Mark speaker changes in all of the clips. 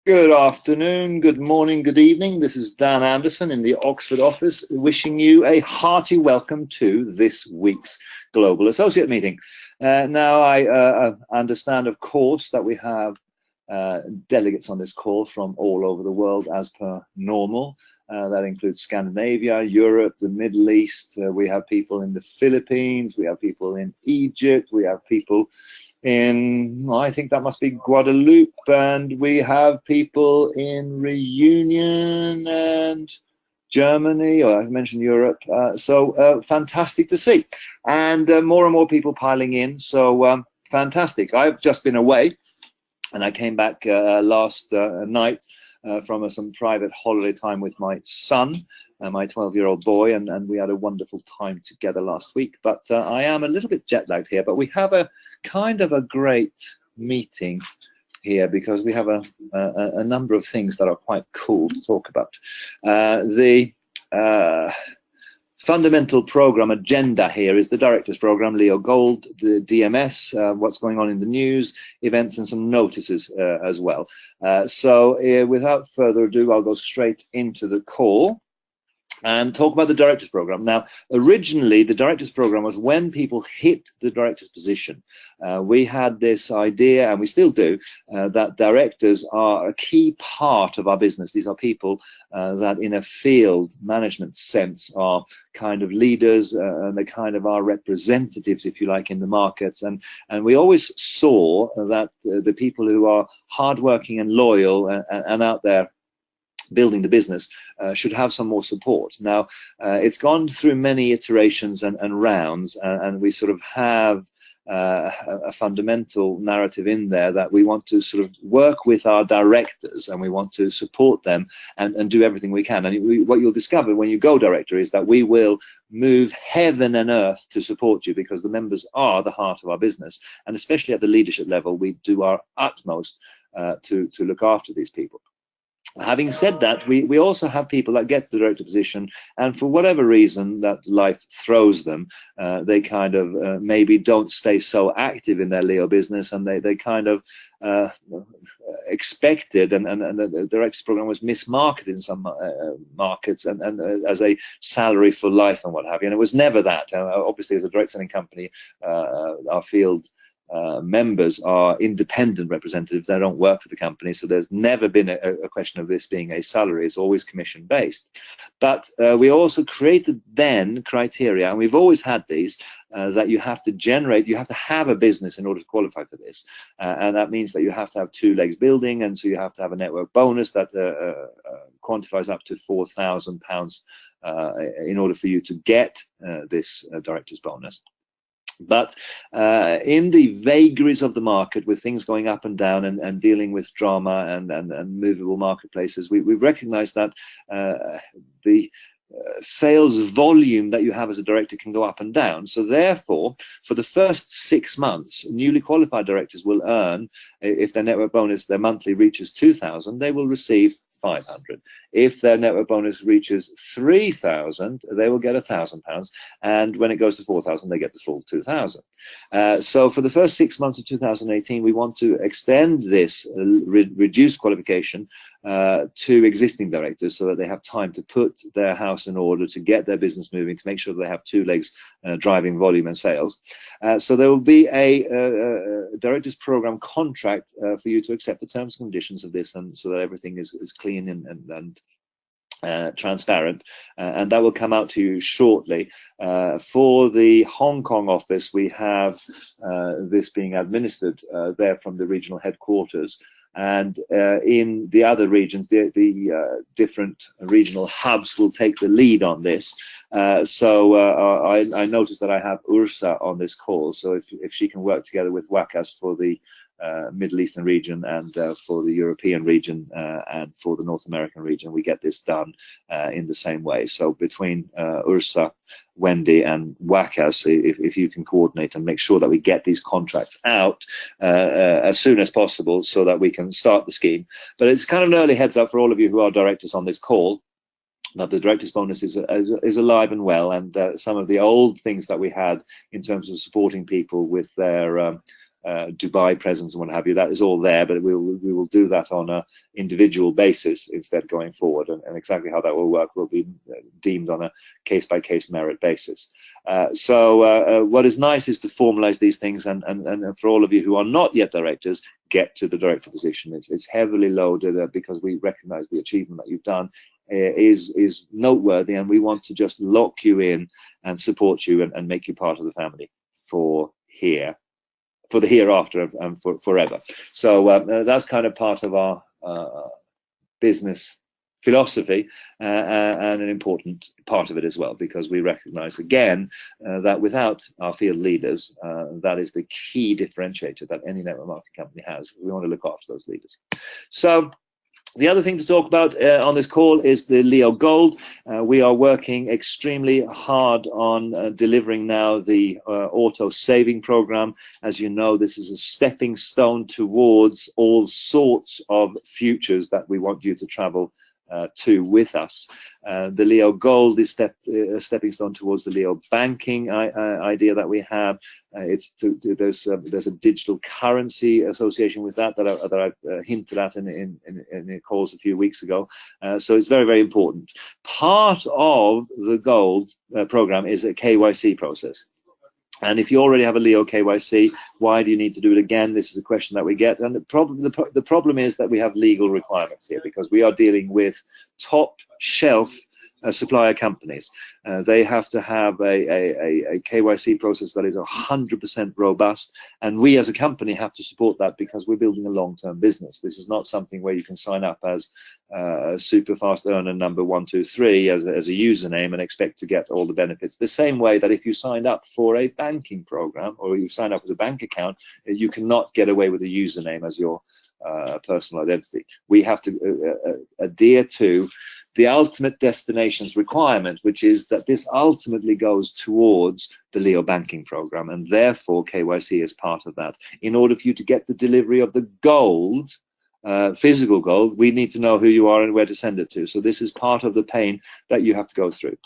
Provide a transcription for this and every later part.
Speaker 1: Good afternoon, good morning, good evening. This is Dan Anderson in the Oxford office, wishing you a hearty welcome to this week's Global Associate Meeting. Now, I understand, of course, that we have delegates on this call from all over the world as per normal. That includes Scandinavia, Europe, the Middle East. We have people in the Philippines, we have people in Egypt, we have people in, I think that must be Guadeloupe, and we have people in Reunion and Germany, or I mentioned Europe. So fantastic to see, and more people piling in. So fantastic. I've just been away, and I came back last night from some private holiday time with my son, my 12-year-old boy, and we had a wonderful time together last week. But I am a little bit jet lagged here, but we have a kind of a great meeting here because we have a number of things that are quite cool to talk about. The fundamental program agenda here is the director's program, Leo Gold, the DMS, what's going on in the news, events, and some notices as well. So without further ado, I'll go straight into the call and talk about the director's program. Now, originally, the director's program was when people hit the director's position. We had this idea, and we still do, that directors are a key part of our business. These are people that in a field management sense are kind of leaders, and they kind of are representatives, if you like, in the markets. And we always saw that the people who are hardworking and loyal and out there building the business should have some more support. Now, it's gone through many iterations and rounds, and we sort of have a fundamental narrative in there that we want to sort of work with our directors, and we want to support them and do everything we can. And what you'll discover when you go director is that we will move heaven and earth to support you, because the members are the heart of our business, and especially at the leadership level, we do our utmost to look after these people. Having said that, we also have people that get to the director position, and for whatever reason that life throws them, they kind of maybe don't stay so active in their Leo business, and they kind of expected, and the director's program was mismarketed in some markets, and as a salary for life and what have you. And it was never that. Obviously, as a direct selling company, our field members are independent representatives. They don't work for the company, so there's never been a question of this being a salary. It's always commission based. But we also created then criteria, and we've always had these, that you have to generate, you have to have a business in order to qualify for this, and that means that you have to have 2 legs building, and so you have to have a network bonus that quantifies up to £4,000 in order for you to get this director's bonus. But in the vagaries of the market, with things going up and down, and dealing with drama and movable marketplaces, we've recognized that the sales volume that you have as a director can go up and down. So therefore, for the first 6 months, newly qualified directors will earn, if their network bonus, their monthly reaches 2,000, they will receive 500. If their network bonus reaches 3,000, they will get £1,000, and when it goes to 4,000, they get the full 2,000. So for the first 6 months of 2018, we want to extend this reduced qualification to existing directors, so that they have time to put their house in order, to get their business moving, to make sure that they have 2 legs driving volume and sales. So there will be a directors program contract for you to accept the terms and conditions of this, and so that everything is clean and transparent, and that will come out to you shortly. For the Hong Kong office, we have this being administered there from the regional headquarters, and in the other regions, the different regional hubs will take the lead on this. So I noticed that I have Ursa on this call, so if she can work together with Wakas for the Middle Eastern region, and for the European region, and for the North American region, we get this done in the same way. So between Ursa, Wendy, and Wakas, if you can coordinate and make sure that we get these contracts out as soon as possible, so that we can start the scheme. But it's kind of an early heads up for all of you who are directors on this call, that the director's bonus is alive and well, and some of the old things that we had in terms of supporting people with their Dubai presence and what have you. That is all there, but we will do that on a individual basis instead going forward, and exactly how that will work will be deemed on a case-by-case merit basis. So what is nice is to formalize these things, and for all of you who are not yet directors, get to the director position. It's heavily loaded because we recognize the achievement that you've done is noteworthy, and we want to just lock you in and support you and make you part of the family for the hereafter and for forever. So that's kind of part of our business philosophy, and an important part of it as well, because we recognize again that without our field leaders, that is the key differentiator that any network marketing company has. We want to look after those leaders. So the other thing to talk about on this call is the Leo Gold. We are working extremely hard on delivering now the auto saving program. As you know, this is a stepping stone towards all sorts of futures that we want you to travel to with us. The Leo Gold is a stepping stone towards the Leo banking idea that we have. There's a digital currency association with that I've hinted at in the calls a few weeks ago. So it's very, very important. Part of the Gold program is a KYC process. And if you already have a Leo KYC, why do you need to do it again? This is a question that we get. And the problem is that we have legal requirements here, because we are dealing with top shelf supplier companies. They have to have a KYC process that is 100% robust, and we as a company have to support that, because we're building a long-term business. This is not something where you can sign up as a super fast earner number 123 as a username and expect to get all the benefits. The same way that if you signed up for a banking program, or you signed up with a bank account, you cannot get away with a username as your personal identity. We have to adhere to the ultimate destinations requirement, which is that this ultimately goes towards the Leo banking program, and therefore KYC is part of that. In order for you to get the delivery of the gold, physical gold, we need to know who you are and where to send it to. So this is part of the pain that you have to go through.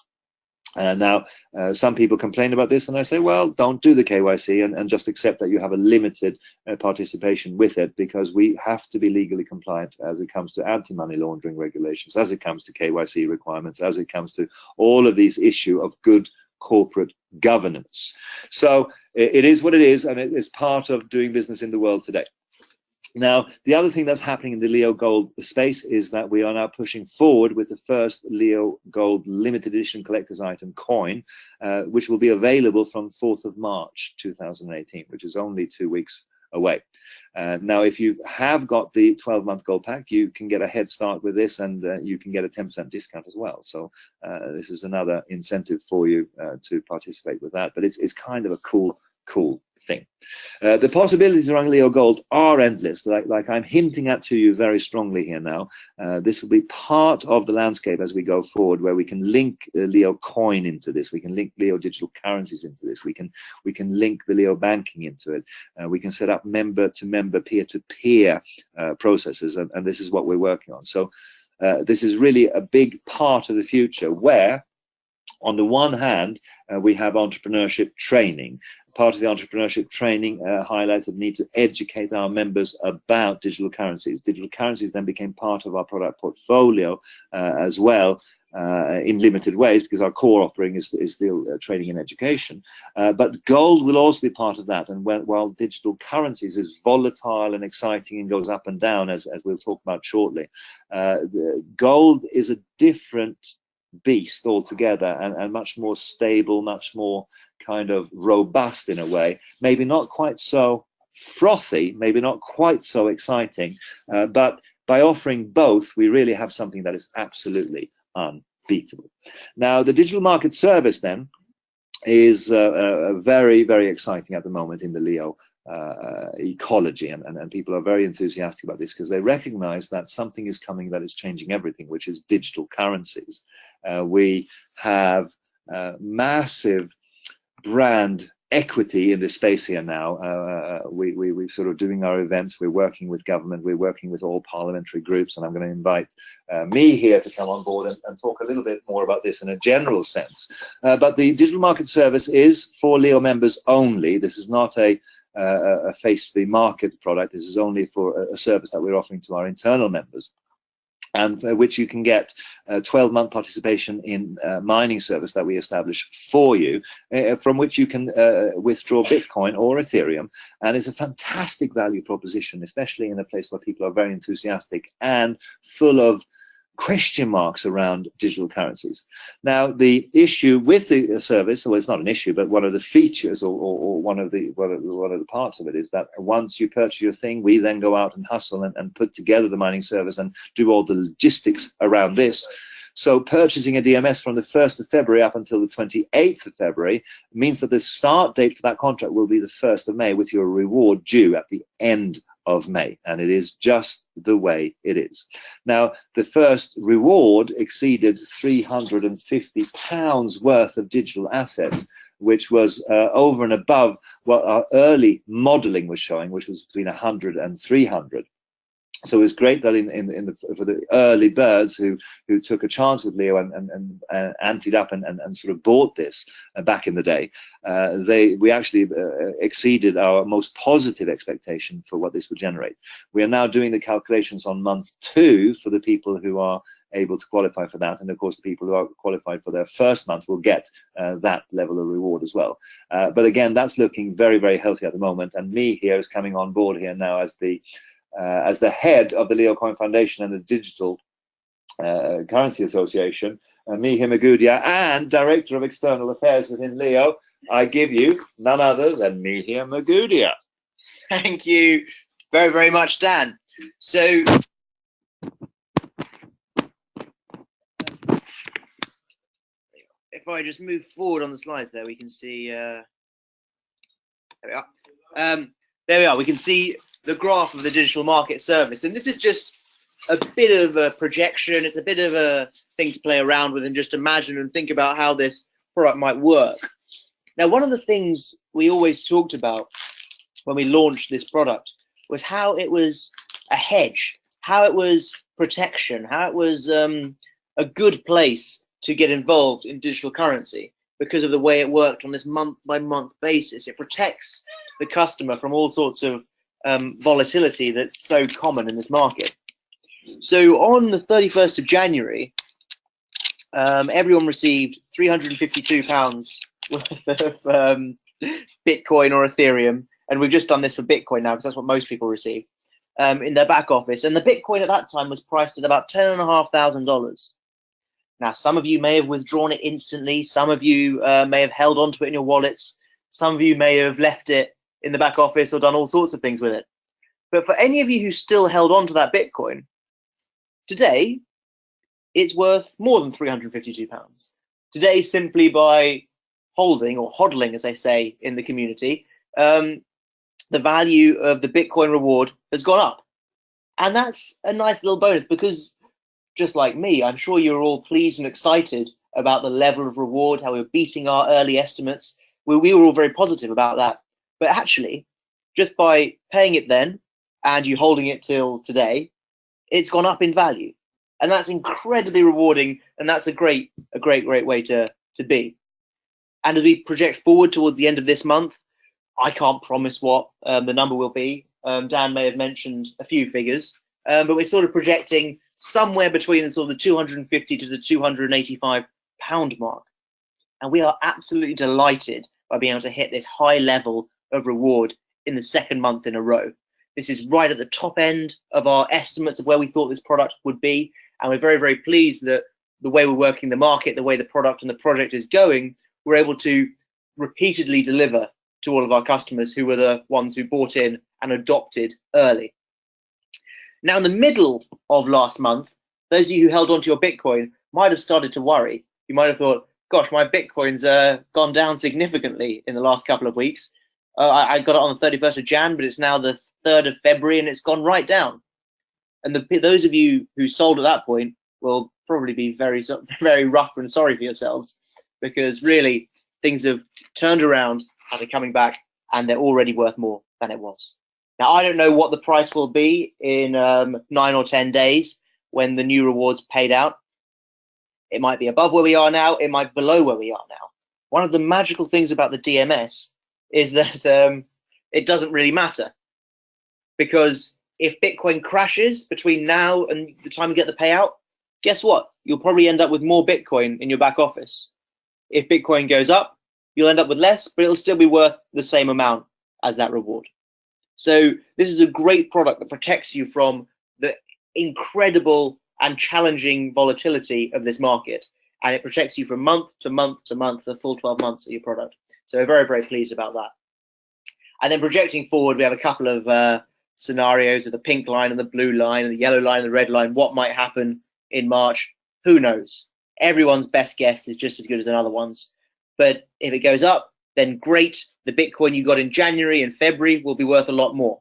Speaker 1: Now, some people complain about this, and I say, well, don't do the KYC and just accept that you have a limited participation with it, because we have to be legally compliant as it comes to anti-money laundering regulations, as it comes to KYC requirements, as it comes to all of these issues of good corporate governance. So it is what it is, and it is part of doing business in the world today. Now, the other thing that's happening in the Leo Gold space is that we are now pushing forward with the first Leo Gold limited edition collector's item coin, which will be available from 4th of March 2018, which is only 2 weeks away. Now, if you have got the 12-month gold pack, you can get a head start with this, and you can get a 10% discount as well. So this is another incentive for you to participate with that. But it's kind of a cool thing. The possibilities around Leo Gold are endless, like I'm hinting at to you very strongly here now. This will be part of the landscape as we go forward, where we can link Leocoin into this, we can link Leo digital currencies into this, we can link the Leo banking into it, we can set up member-to-member, peer-to-peer processes, and this is what we're working on. So this is really a big part of the future, where on the one hand we have entrepreneurship training. Part of the entrepreneurship training highlights the need to educate our members about digital currencies. Digital currencies then became part of our product portfolio as well, in limited ways, because our core offering is still training and education. But gold will also be part of that. And while digital currencies is volatile and exciting and goes up and down, as we'll talk about shortly, gold is a different beast altogether, and much more stable, much more kind of robust in a way, maybe not quite so frothy, maybe not quite so exciting, but by offering both, we really have something that is absolutely unbeatable. Now, the digital market service then is very, very exciting at the moment in the Leo ecology, and people are very enthusiastic about this, because they recognize that something is coming that is changing everything, which is digital currencies. We have massive brand equity in this space here now. We're sort of doing our events, we're working with government, we're working with all parliamentary groups, and I'm going to invite me here to come on board and talk a little bit more about this in a general sense. But the digital market service is for Leo members only. This is not a face the market product. This is only for a service that we're offering to our internal members, and for which you can get 12-month participation in mining service that we establish for you, from which you can withdraw Bitcoin or Ethereum. And it's a fantastic value proposition, especially in a place where people are very enthusiastic and full of question marks around digital currencies. Now, the issue with the service, well, it's not an issue, but one of the features, or one of the parts of it, is that once you purchase your thing, we then go out and hustle and put together the mining service and do all the logistics around this. So purchasing a DMS from the 1st of February up until the 28th of February means that the start date for that contract will be the 1st of May, with your reward due at the end of May, and it is just the way it is. Now, the first reward exceeded £350 worth of digital assets, which was over and above what our early modeling was showing, which was between 100 and 300. So it's great that for the early birds who took a chance with Leo and anteed up and sort of bought this back in the day, we actually exceeded our most positive expectation for what this would generate. We are now doing the calculations on month 2 for the people who are able to qualify for that, and of course the people who are qualified for their first month will get that level of reward as well. But again, that's looking very, very healthy at the moment, and me here is coming on board here now as the head of the Leocoin Foundation and the Digital Currency Association, Mihir Magudia, and Director of External Affairs within Leo. I give you none other than Mihir Magudia.
Speaker 2: Thank you very, very much, Dan. So, if I just move forward on the slides there, we can see, there we are. There we are. We can see the graph of the digital market service, and this is just a bit of a projection. It's a bit of a thing to play around with and just imagine and think about how this product might work. Now, one of the things we always talked about when we launched this product was how it was a hedge, how it was protection, how it was a good place to get involved in digital currency because of the way it worked on this month-by-month basis. It protects the customer from all sorts of volatility that's so common in this market. So on the 31st of January, everyone received £352 worth of Bitcoin or Ethereum, and we've just done this for Bitcoin now because that's what most people receive in their back office. And the Bitcoin at that time was priced at about $10,500. Now, some of you may have withdrawn it instantly. Some of you may have held onto it in your wallets. Some of you may have left it in the back office or done all sorts of things with it. But for any of you who still held on to that Bitcoin, today it's worth more than £352. Today, simply by holding, or hodling as they say in the community, the value of the Bitcoin reward has gone up. And that's a nice little bonus because, just like me, I'm sure you're all pleased and excited about the level of reward, how we're beating our early estimates. We were all very positive about that. But actually, just by paying it then and you holding it till today, it's gone up in value. And that's incredibly rewarding, and that's a great way to be. And as we project forward towards the end of this month, I can't promise what the number will be. Dan may have mentioned a few figures, but we're sort of projecting somewhere between the sort of the £250 to the £285 mark. And we are absolutely delighted by being able to hit this high level of reward in the second month in a row. This is right at the top end of our estimates of where we thought this product would be, and we're very, very pleased that the way we're working the market, the way the product and the project is going, we're able to repeatedly deliver to all of our customers who were the ones who bought in and adopted early. Now, in the middle of last month, those of you who held on to your Bitcoin might have started to worry. You might have thought, gosh, my Bitcoin's gone down significantly in the last couple of weeks. I got it on the 31st of Jan, but it's now the 3rd of February and it's gone right down. And those of you who sold at that point will probably be very, very rough and sorry for yourselves, because really things have turned around and are coming back, and they're already worth more than it was. Now, I don't know what the price will be in 9 or 10 days when the new rewards paid out. It might be above where we are now. It might be below where we are now. One of the magical things about the DMS is that it doesn't really matter, because if Bitcoin crashes between now and the time you get the payout, guess what? You'll probably end up with more Bitcoin in your back office. If Bitcoin goes up, you'll end up with less, but it'll still be worth the same amount as that reward. So this is a great product that protects you from the incredible and challenging volatility of this market. And it protects you from month to month to month, the full 12 months of your product. So we're very, very pleased about that. And then projecting forward, we have a couple of scenarios of the pink line and the blue line and the yellow line and the red line. What might happen in March? Who knows? Everyone's best guess is just as good as another one's. But if it goes up, then great. The Bitcoin you got in January and February will be worth a lot more.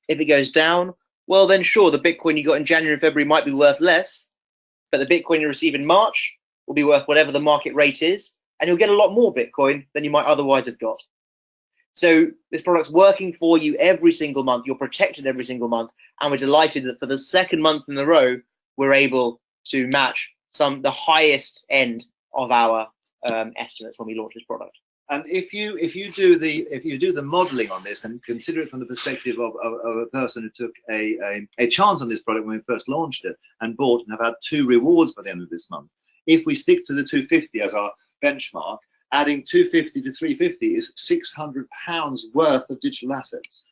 Speaker 2: If it goes down, well, then sure, the Bitcoin you got in January and February might be worth less, but the Bitcoin you receive in March will be worth whatever the market rate is, and you'll get a lot more Bitcoin than you might otherwise have got. So this product's working for you every single month. You're protected every single month, and we're delighted that for the second month in a row, we're able to match the highest end of our estimates when we launch this product.
Speaker 1: And if you do the modelling on this and consider it from the perspective of a person who took a chance on this product when we first launched it and bought and have had 2 rewards by the end of this month, if we stick to the 250 as our benchmark, adding 250 to 350 is £600 worth of digital assets.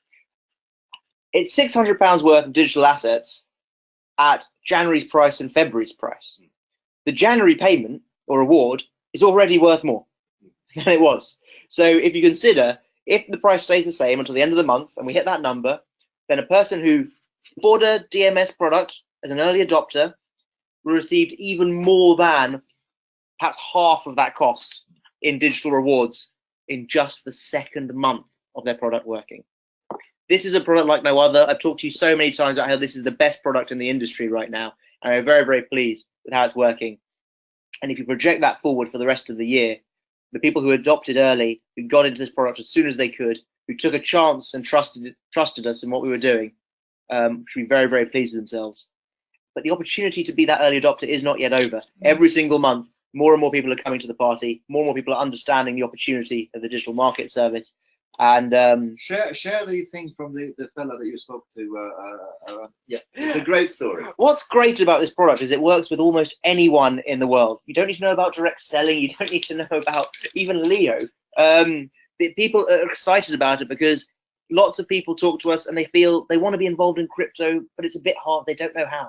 Speaker 2: It's £600 worth of digital assets at January's price and February's price. The January payment or reward is already worth more than it was. So if you consider, if the price stays the same until the end of the month and we hit that number, then a person who bought a DMS product as an early adopter will receive even more than perhaps half of that cost in digital rewards in just the second month of their product working. This is a product like no other. I've talked to you so many times about how this is the best product in the industry right now, and I'm very, very pleased with how it's working. And if you project that forward for the rest of the year, the people who adopted early, who got into this product as soon as they could, who took a chance and trusted us in what we were doing, should be very, very pleased with themselves. But the opportunity to be that early adopter is not yet over. Every single month, more and more people are coming to the party. More and more people are understanding the opportunity of the digital market service. And
Speaker 1: share the thing from the fella that you spoke to. Yeah, it's a great story.
Speaker 2: What's great about this product is it works with almost anyone in the world. You don't need to know about direct selling. You don't need to know about even Leo. People are excited about it because lots of people talk to us and they feel they want to be involved in crypto, but it's a bit hard. They don't know how.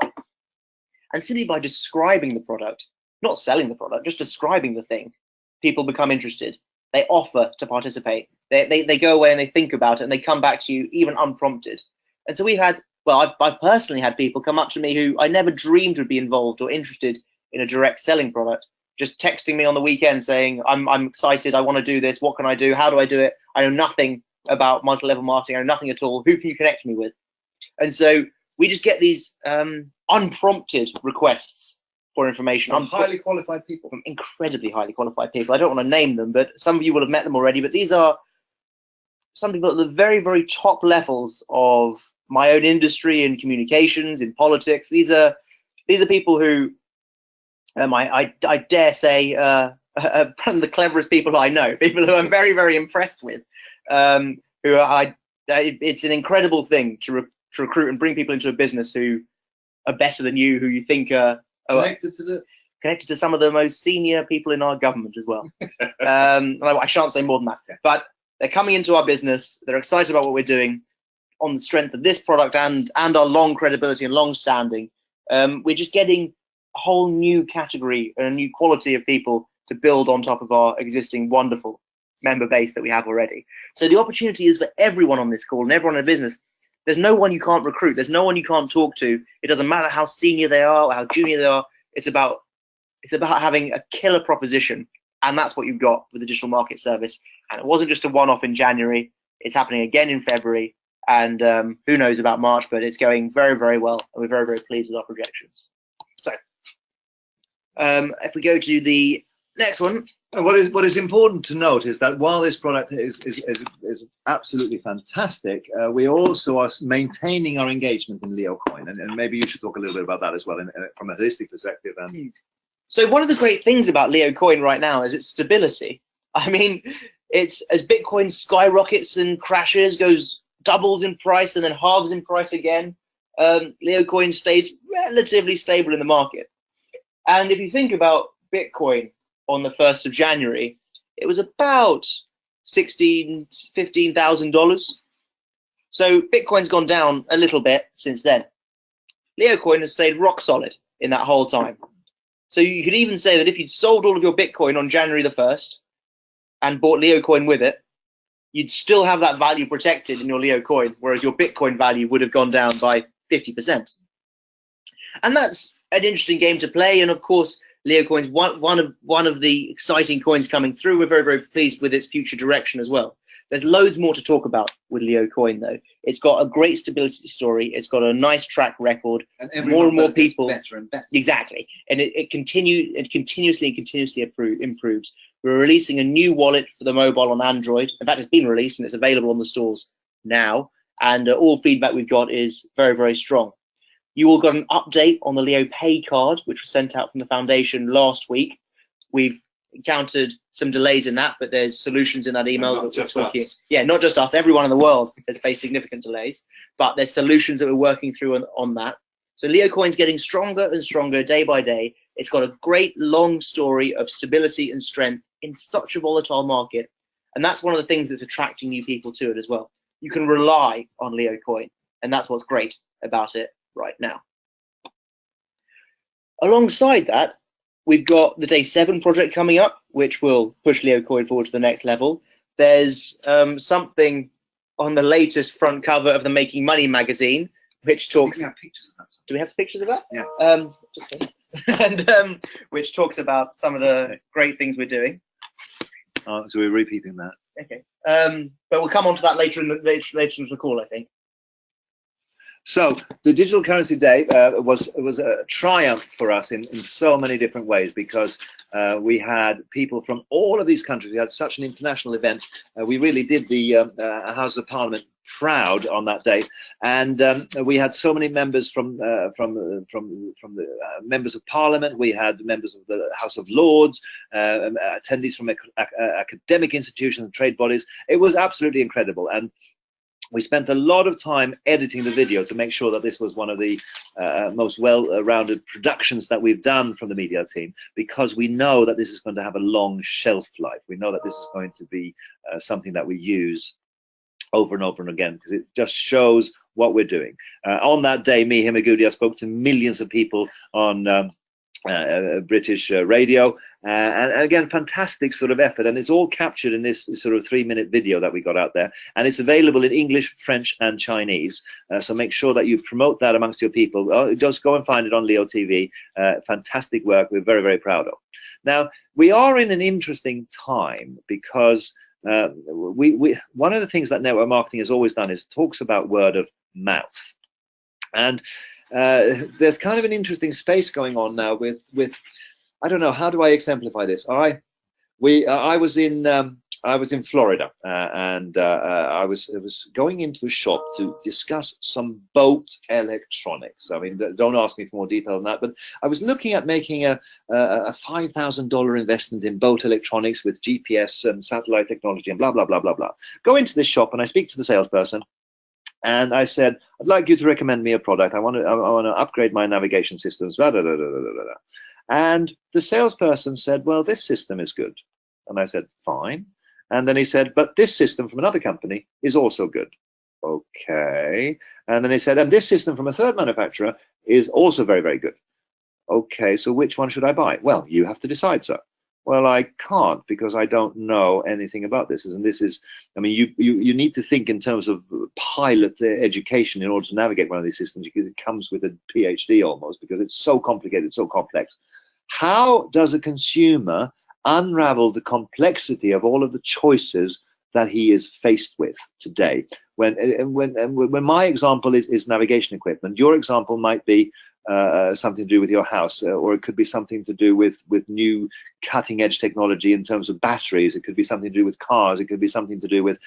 Speaker 2: And simply by describing the product, not selling the product, just describing the thing, people become interested. They offer to participate. They go away and they think about it and they come back to you even unprompted. And so we've had, well, I've personally had people come up to me who I never dreamed would be involved or interested in a direct selling product, just texting me on the weekend saying, I'm excited, I want to do this, what can I do, how do I do it? I know nothing about multi-level marketing, I know nothing at all, who can you connect me with? And so we just get these unprompted requests for information.
Speaker 1: From highly qualified people.
Speaker 2: From incredibly highly qualified people. I don't want to name them, but some of you will have met them already, but these are some people at the very, very top levels of my own industry in communications, in politics. These are people who I dare say are the cleverest people I know, people who I'm very, very impressed with, it's an incredible thing to recruit and bring people into a business who are better than you, who you think are connected to some of the most senior people in our government as well. I shan't say more than that, but they're coming into our business. They're excited about what we're doing on the strength of this product and our long credibility and long standing. We're just getting a whole new category and a new quality of people to build on top of our existing wonderful member base that we have already. So the opportunity is for everyone on this call and everyone in business. There's no one you can't recruit. There's no one you can't talk to. It doesn't matter how senior they are or how junior they are. It's about having a killer proposition, and that's what you've got with the digital market service. And it wasn't just a one-off in January. It's happening again in February, and who knows about March, but it's going very, very well, and we're very, very pleased with our projections. So if we go to the next one.
Speaker 1: What is important to note is that while this product is absolutely fantastic, we also are maintaining our engagement in Leocoin, and maybe you should talk a little bit about that as well from a holistic perspective.
Speaker 2: So one of the great things about Leocoin right now is its stability. I mean, It's as Bitcoin skyrockets and crashes, doubles in price and then halves in price again. Leocoin stays relatively stable in the market. And if you think about Bitcoin on the 1st of January, it was about $15,000. So Bitcoin's gone down a little bit since then. Leocoin has stayed rock solid in that whole time. So you could even say that if you'd sold all of your Bitcoin on January the 1st and bought Leocoin with it, you'd still have that value protected in your Leocoin, whereas your Bitcoin value would have gone down by 50%. And that's an interesting game to play. And of course, Leocoin's one of the exciting coins coming through. We're very, very pleased with its future direction as well. There's loads more to talk about with Leocoin, though. It's got a great stability story. It's got a nice track record.
Speaker 1: And
Speaker 2: more and more people.
Speaker 1: Better and better.
Speaker 2: Exactly. And it continuously improves. We're releasing a new wallet for the mobile on Android. In fact, it's been released and it's available on the stores now. And all feedback we've got is very, very strong. You all got an update on the Leo Pay card, which was sent out from the foundation last week. We've encountered some delays in that, but there's solutions in that email.
Speaker 1: Not just us.
Speaker 2: Yeah, not just us. Everyone in the world has faced significant delays, but there's solutions that we're working through on that. So Leocoin's getting stronger and stronger day by day. It's got a great long story of stability and strength in such a volatile market, and that's one of the things that's attracting new people to it as well. You can rely on Leocoin, and that's what's great about it right now. Alongside that, we've got the Day 7 project coming up, which will push Leocoin forward to the next level. There's something on the latest front cover of the Making Money magazine, which talks.
Speaker 1: We have pictures of that.
Speaker 2: Do we have pictures of that?
Speaker 1: Yeah.
Speaker 2: And which talks about some of the great things we're doing.
Speaker 1: So we're repeating that.
Speaker 2: Okay. But we'll come on to that later in the call, I think.
Speaker 1: So the Digital Currency Day was a triumph for us in so many different ways, because we had people from all of these countries. We had such an international event. We really did the House of Parliament proud on that day, and we had so many members from the members of Parliament. We had members of the House of Lords, attendees from academic institutions and trade bodies. It was absolutely incredible, and we spent a lot of time editing the video to make sure that this was one of the most well-rounded productions that we've done from the media team, because we know that this is going to have a long shelf life. We know that this is going to be something that we use over and over and again, because it just shows what we're doing. On that day, me, Himagudi, I spoke to millions of people on British radio, and again, fantastic sort of effort, and it's all captured in this sort of 3-minute video that we got out there, and it's available in English, French and Chinese, so make sure that you promote that amongst your people. Just go and find it on Leo TV. Fantastic work, we're very, very proud of. Now, we are in an interesting time, because one of the things that network marketing has always done is talks about word of mouth, and there's kind of an interesting space going on now with I don't know, how do I exemplify this? I was in Florida, and I was going into a shop to discuss some boat electronics. I mean, don't ask me for more detail than that, but I was looking at making a $5,000 investment in boat electronics with GPS and satellite technology and blah, blah, blah, blah, blah. Go into this shop and I speak to the salesperson. And I said, I'd like you to recommend me a product. I want to upgrade my navigation systems. Blah, blah, blah, blah, blah, blah. And the salesperson said, well, this system is good. And I said, fine. And then he said, but this system from another company is also good. Okay. And then he said, and this system from a third manufacturer is also very, very good. Okay, so which one should I buy? Well, you have to decide, sir. Well, I can't, because I don't know anything about this. And this is, I mean, you need to think in terms of pilot education in order to navigate one of these systems, because it comes with a PhD almost, because it's so complicated, so complex. How does a consumer unravel the complexity of all of the choices that he is faced with today? When my example is navigation equipment, your example might be something to do with your house, or it could be something to do with new cutting-edge technology in terms of batteries. It could be something to do with cars. It could be something to do with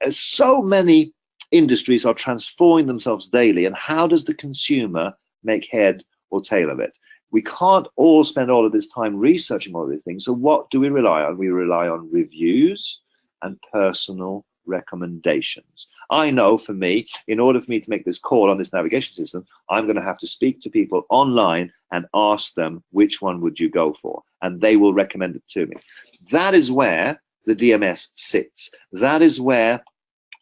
Speaker 1: so many industries are transforming themselves daily, and how does the consumer make head or tail of it? We can't all spend all of this time researching all of these things. So what do we rely on? We rely on reviews, and personal recommendations. I know for me, in order for me to make this call on this navigation system, I'm going to have to speak to people online and ask them which one would you go for, and they will recommend it to me. That is where the DMS sits. That is where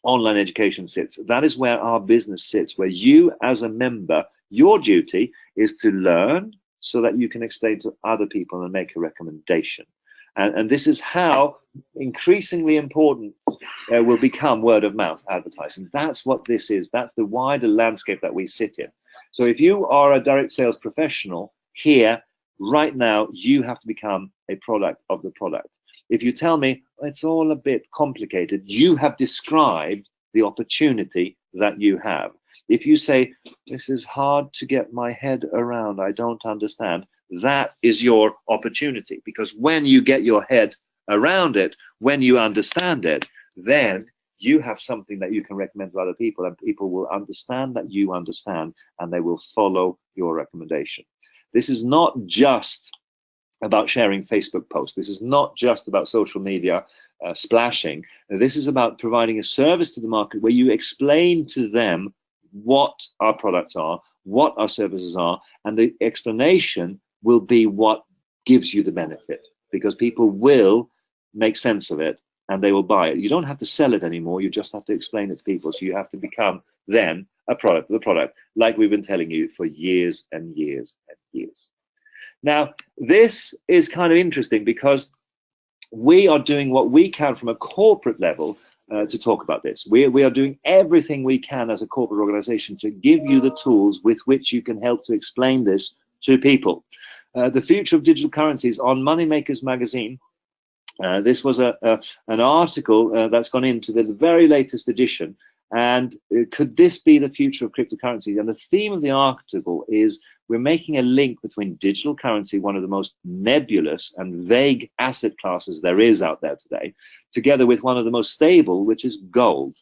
Speaker 1: online education sits. That is where our business sits, where you as a member, your duty is to learn so that you can explain to other people and make a recommendation. And this is how increasingly important will become word of mouth advertising. That's what this is. That's the wider landscape that we sit in. So if you are a direct sales professional here, right now, you have to become a product of the product. If you tell me it's all a bit complicated, you have described the opportunity that you have. If you say, this is hard to get my head around, I don't understand, that is your opportunity. Because when you get your head around it, when you understand it, then you have something that you can recommend to other people, and people will understand that you understand, and they will follow your recommendation. This is not just about sharing Facebook posts. This is not just about social media splashing. This is about providing a service to the market where you explain to them what our products are, what our services are, and the explanation will be what gives you the benefit, because people will make sense of it and they will buy it. You don't have to sell it anymore. You just have to explain it to people. So you have to become then a product of the product, like we've been telling you for years and years and years. Now, this is kind of interesting because we are doing what we can from a corporate level to talk about this. We are doing everything we can as a corporate organization to give you the tools with which you can help to explain this to people. The future of digital currencies on Moneymakers Magazine. This was an article that's gone into the very latest edition. And could this be the future of cryptocurrency? And the theme of the article is we're making a link between digital currency, one of the most nebulous and vague asset classes there is out there today, together with one of the most stable, which is gold.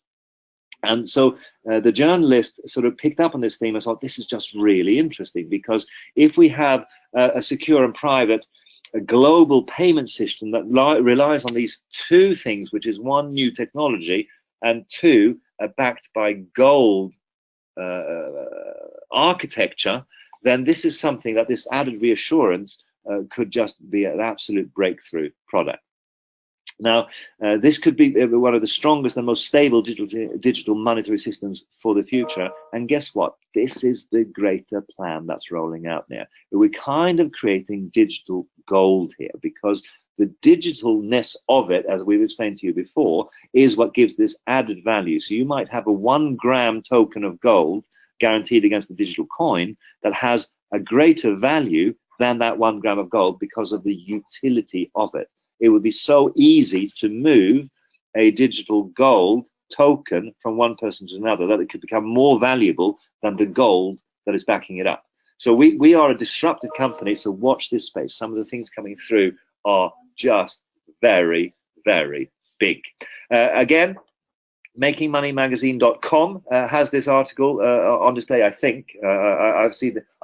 Speaker 1: And so the journalist sort of picked up on this theme and thought, this is just really interesting, because if we have a secure and private a global payment system that relies on these two things, which is one, new technology, and two, backed by gold architecture, then this is something that this added reassurance could just be an absolute breakthrough product. Now, this could be one of the strongest and most stable digital monetary systems for the future. And guess what? This is the greater plan that's rolling out now. We're kind of creating digital gold here, because the digitalness of it, as we've explained to you before, is what gives this added value. So you might have a 1 gram token of gold guaranteed against a digital coin that has a greater value than that 1 gram of gold because of the utility of it. It would be so easy to move a digital gold token from one person to another that it could become more valuable than the gold that is backing it up. So we are a disruptive company, so watch this space. Some of the things coming through are just very, very big. Again, makingmoneymagazine.com has this article on display, I think. I've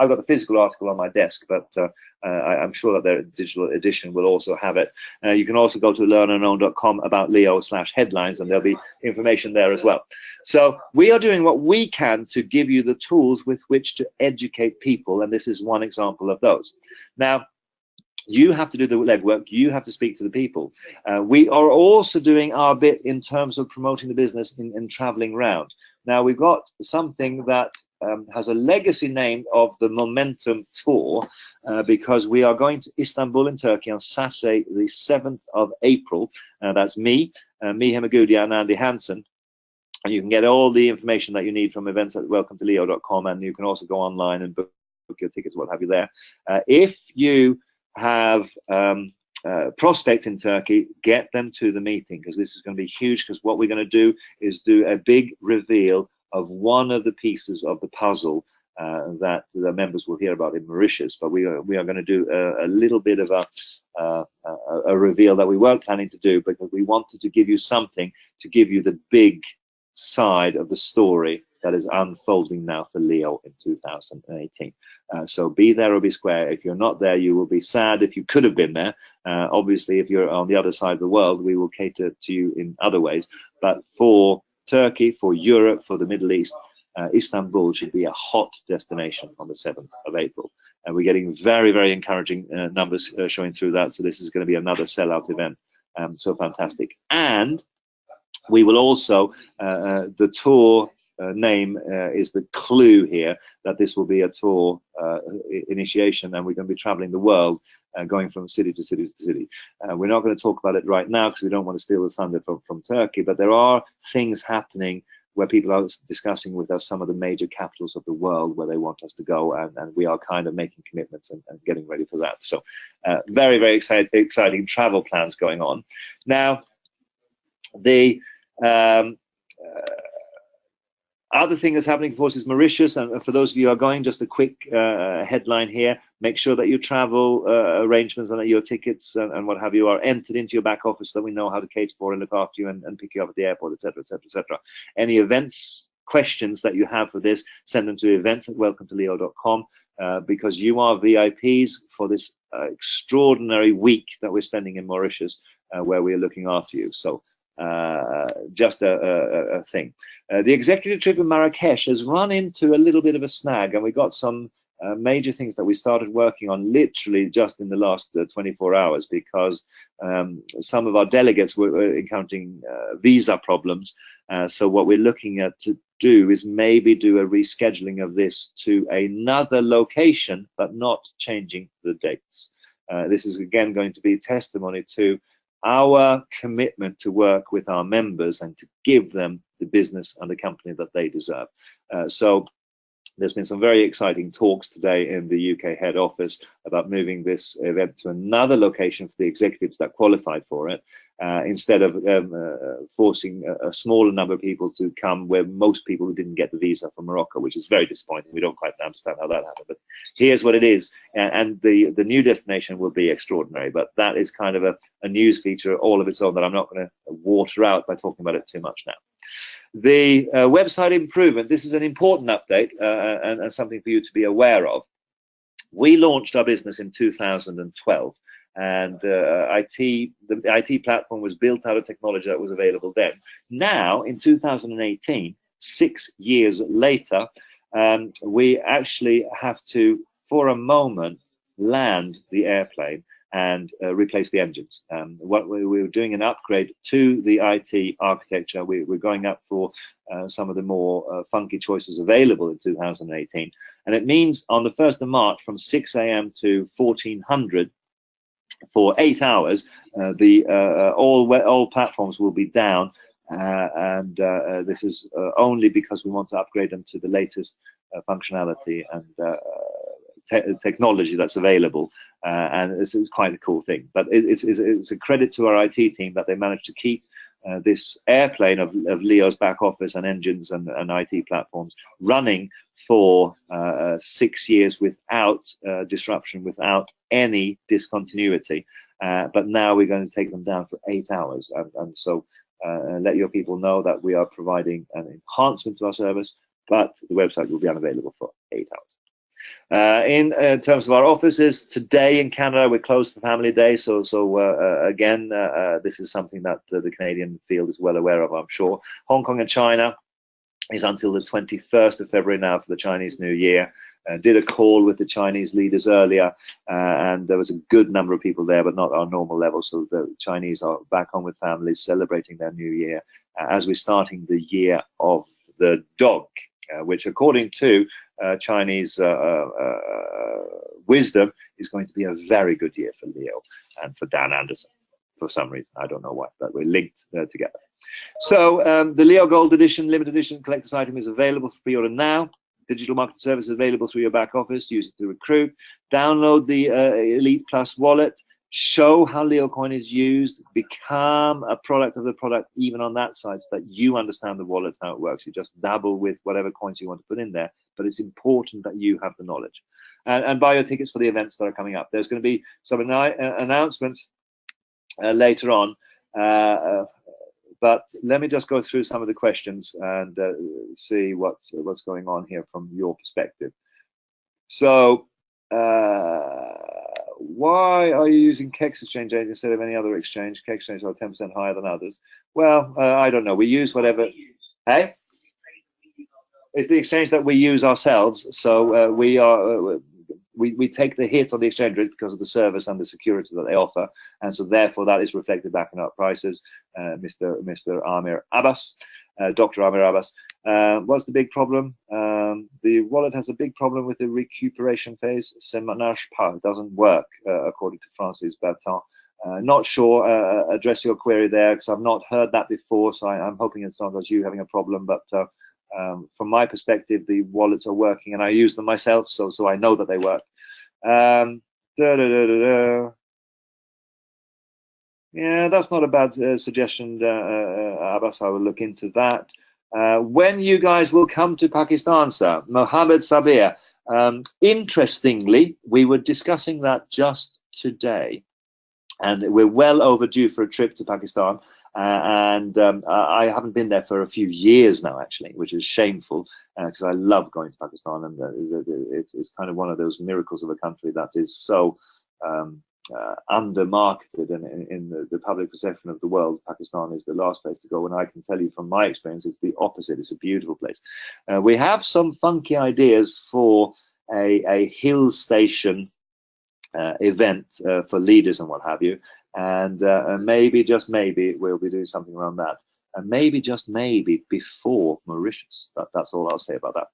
Speaker 1: got the physical article on my desk, but I'm sure that their digital edition will also have it. You can also go to learnandknown.com about Leo/headlines, and there'll be information there as well. So we are doing what we can to give you the tools with which to educate people, and this is one example of those. Now, you have to do the legwork. You have to speak to the people. We are also doing our bit in terms of promoting the business and traveling around. Now, we've got something that has a legacy name of the Momentum Tour, because we are going to Istanbul in Turkey on Saturday, the 7th of April. That's me, Miha Magudia, and Andy Hansen. And you can get all the information that you need from events at welcometoleo.com, and you can also go online and book your tickets, what have you there. If you have prospects in Turkey, get them to the meeting, because this is going to be huge, because what we're going to do is do a big reveal of one of the pieces of the puzzle that the members will hear about in Mauritius. But we are going to do a little bit of a reveal that we weren't planning to do, because we wanted to give you something to give you the big side of the story that is unfolding now for Leo in 2018. So be there or be square. If you're not there, you will be sad if you could have been there. Obviously, if you're on the other side of the world, we will cater to you in other ways. But for Turkey, for Europe, for the Middle East, Istanbul should be a hot destination on the 7th of April. And we're getting very, very encouraging numbers showing through that. So this is going to be another sellout event. So fantastic. And we will also, the tour name is the clue here, that this will be a tour initiation, and we're going to be traveling the world, going from city to city to city. We're not going to talk about it right now because we don't want to steal the thunder from Turkey, but there are things happening where people are discussing with us some of the major capitals of the world where they want us to go, and we are kind of making commitments and getting ready for that. So very, very exciting travel plans going on. Now, the other thing that's happening, of course, is Mauritius. And for those of you who are going, just a quick headline here. Make sure that your travel arrangements and that your tickets and what have you are entered into your back office so that we know how to cater for and look after you and pick you up at the airport, etc., etc., etc. Any events questions that you have for this, send them to events@welcometoleo.com because you are VIPs for this extraordinary week that we're spending in Mauritius, where we're looking after you. So just a thing. The executive trip in Marrakesh has run into a little bit of a snag, and we got some major things that we started working on literally just in the last 24 hours because some of our delegates were encountering visa problems. So what we're looking at to do is maybe do a rescheduling of this to another location, but not changing the dates. This is again going to be testimony to our commitment to work with our members and to give them the business and the company that they deserve. So there's been some very exciting talks today in the UK head office about moving this event to another location for the executives that qualified for it, instead of forcing a smaller number of people to come where most people didn't get the visa from Morocco, which is very disappointing. We don't quite understand how that happened, but here's what it is. And the new destination will be extraordinary, but that is kind of a news feature all of its own that I'm not going to water out by talking about it too much now. The website improvement, this is an important update and something for you to be aware of. We launched our business in 2012, and the IT platform was built out of technology that was available then. Now, in 2018, 6 years later, we actually have to, for a moment, land the airplane and replace the engines. What we were doing an upgrade to the IT architecture. We're going up for some of the more funky choices available in 2018. And it means on the 1st of March from 6 a.m. to 1400 for 8 hours, all platforms will be down. And this is only because we want to upgrade them to the latest functionality and technology that's available, and this is quite a cool thing. But it's a credit to our IT team that they managed to keep this airplane of Leo's back office and engines and IT platforms running for 6 years without disruption, without any discontinuity. But now we're going to take them down for 8 hours, and so let your people know that we are providing an enhancement to our service, but the website will be unavailable for 8 hours. In terms of our offices, today in Canada we're closed for Family Day, so again this is something that the Canadian field is well aware of, I'm sure. Hong Kong and China is until the 21st of February now for the Chinese New Year. Did a call with the Chinese leaders earlier, and there was a good number of people there, but not our normal level. So the Chinese are back home with families, celebrating their New Year as we're starting the year of the dog, which according to Chinese wisdom is going to be a very good year for Leo and for Dan Anderson for some reason. I don't know why, but we're linked together. So the Leo Gold Edition, limited edition collector's item is available for pre-order now. Digital marketing service is available through your back office. Use it to recruit. Download the Elite Plus wallet. Show how Leocoin is used. Become a product of the product even on that side, so that you understand the wallet, how it works. You just dabble with whatever coins you want to put in there, but it's important that you have the knowledge. And buy your tickets for the events that are coming up. There's going to be some announcements later on but let me just go through some of the questions and see what's going on here from your perspective. So, why are you using Kex Exchange Agent instead of any other exchange? Kex Exchange are 10% higher than others. Well, I don't know. We use whatever. Hey, it's the exchange that we use ourselves. So we take the hit on the exchange rate because of the service and the security that they offer, and so therefore that is reflected back in our prices. Mr. Amir Abbas, Dr. Amir Abbas, what's the big problem? The wallet has a big problem with the recuperation phase. Ça marche pas, doesn't work, according to Francis Bertrand. Not sure. Address your query there because I've not heard that before. So I'm hoping it's not as you having a problem, but from my perspective, the wallets are working, and I use them myself, so I know that they work. Yeah, that's not a bad suggestion, Abbas. I will look into that. When you guys will come to Pakistan, sir, Mohammed Sabir. Interestingly, we were discussing that just today, and we're well overdue for a trip to Pakistan. I haven't been there for a few years now, actually, which is shameful because I love going to Pakistan, and it's kind of one of those miracles of a country that is so under-marketed in the public perception of the world. Pakistan is the last place to go, and I can tell you from my experience, it's the opposite. It's a beautiful place. We have some funky ideas for a hill station event for leaders and what have you. And maybe, just maybe, we'll be doing something around that. And maybe, just maybe, before Mauritius. That's all I'll say about that.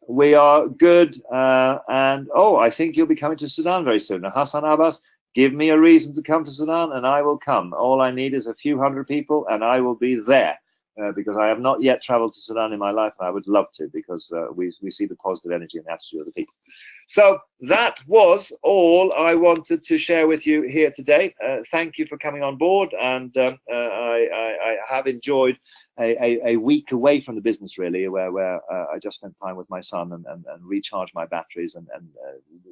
Speaker 1: We are good. And, oh, I think you'll be coming to Sudan very soon. Now, Hassan Abbas, give me a reason to come to Sudan, and I will come. All I need is a few hundred people, and I will be there. Because I have not yet traveled to Sudan in my life, and I would love to, because we see the positive energy and attitude of the people. So that was all I wanted to share with you here today. Thank you for coming on board, and I have enjoyed a week away from the business, really, where I just spent time with my son and recharged my batteries and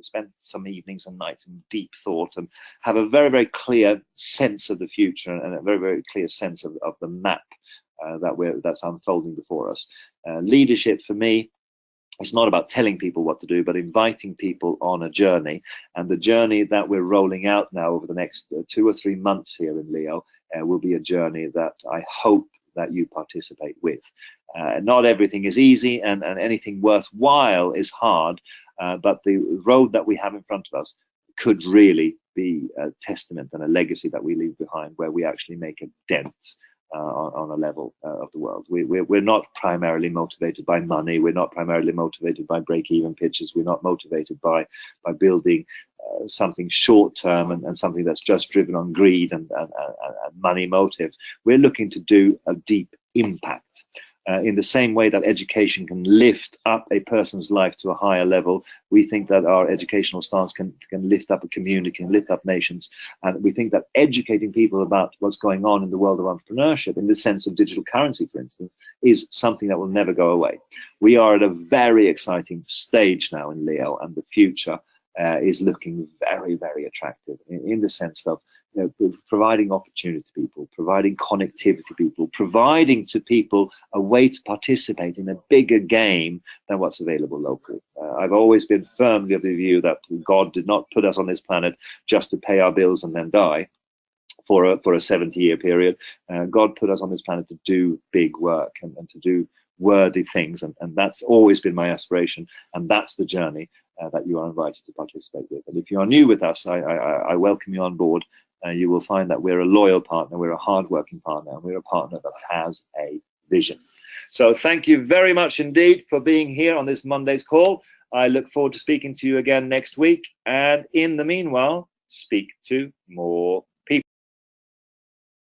Speaker 1: spent some evenings and nights in deep thought, and have a very, very clear sense of the future and a very, very clear sense of the map that's unfolding before us. Leadership for me, it's not about telling people what to do, but inviting people on a journey. And the journey that we're rolling out now over the next 2 or 3 months here in Leo will be a journey that I hope that you participate with. Not everything is easy, and anything worthwhile is hard, but the road that we have in front of us could really be a testament and a legacy that we leave behind, where we actually make a dent on a level of the world. We're not primarily motivated by money. We're not primarily motivated by break-even pitches. We're not motivated by building something short-term and something that's just driven on greed and money motives. We're looking to do a deep impact. In the same way that education can lift up a person's life to a higher level, we think that our educational stance can lift up a community, can lift up nations. And we think that educating people about what's going on in the world of entrepreneurship, in the sense of digital currency, for instance, is something that will never go away. We are at a very exciting stage now in Leo, and the future is looking very, very attractive in the sense of providing opportunity to people, providing connectivity to people, providing to people a way to participate in a bigger game than what's available locally. I've always been firmly of the view that God did not put us on this planet just to pay our bills and then die for a 70-year period. God put us on this planet to do big work and to do worthy things, and that's always been my aspiration, and that's the journey that you are invited to participate with. And if you are new with us, I welcome you on board. You will find that we're a loyal partner, we're a hard-working partner, and we're a partner that has a vision. So thank you very much indeed for being here on this Monday's call. I look forward to speaking to you again next week, and in the meanwhile, speak to more